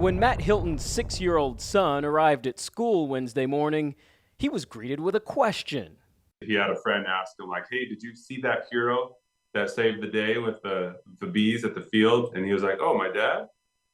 When Matt Hilton's 6-year-old son arrived at school Wednesday morning, he was greeted with a question. He had a friend ask him, like, hey, did you see that hero that saved the day with the bees at the field? And he was like, oh, my dad?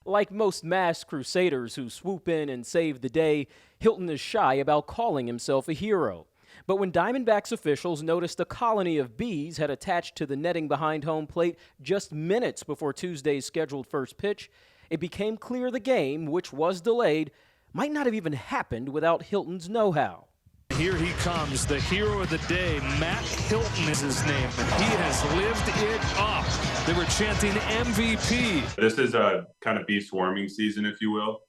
Like most masked crusaders who swoop in and save the day, Hilton is shy about calling himself a hero. But when Diamondbacks officials noticed a colony of bees had attached to the netting behind home plate just minutes before Tuesday's scheduled first pitch, it became clear the game, which was delayed, might not have even happened without Hilton's know-how. Here he comes, the hero of the day. Matt Hilton is his name. He has lived it up. They were chanting MVP. This is a kind of bee swarming season, if you will.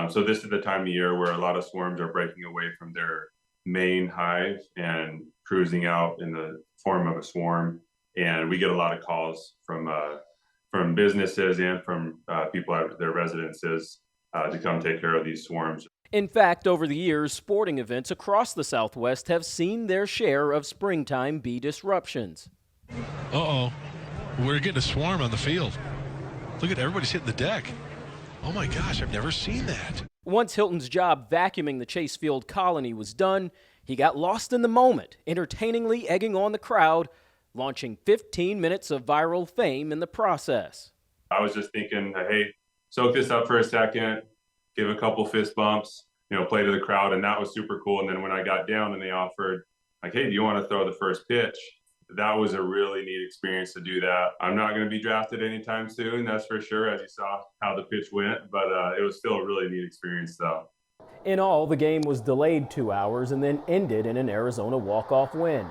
So this is the time of year where a lot of swarms are breaking away from their main hive and cruising out in the form of a swarm. And we get a lot of calls from businesses and from people at their residences to come take care of these swarms. In fact, over the years, sporting events across the Southwest have seen their share of springtime bee disruptions. Uh-oh. We're getting a swarm on the field. Look at everybody's hitting the deck. Oh my gosh, I've never seen that. Once Hilton's job vacuuming the Chase Field colony was done, he got lost in the moment, entertainingly egging on the crowd, launching 15 minutes of viral fame in the process. I was just thinking, hey, soak this up for a second, give a couple fist bumps, play to the crowd, and that was super cool. And then when I got down and they offered, like, hey, do you want to throw the first pitch? That was a really neat experience to do that. I'm not going to be drafted anytime soon, that's for sure, as you saw how the pitch went, but it was still a really neat experience, though. In all, the game was delayed 2 hours and then ended in an Arizona walk-off win.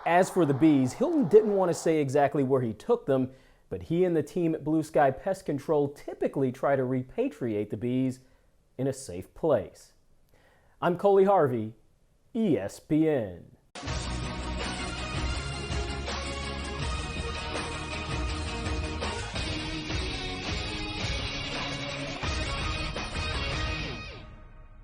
As for the bees, Hilton didn't want to say exactly where he took them, but he and the team at Blue Sky Pest Control typically try to repatriate the bees in a safe place. I'm Coley Harvey, ESPN.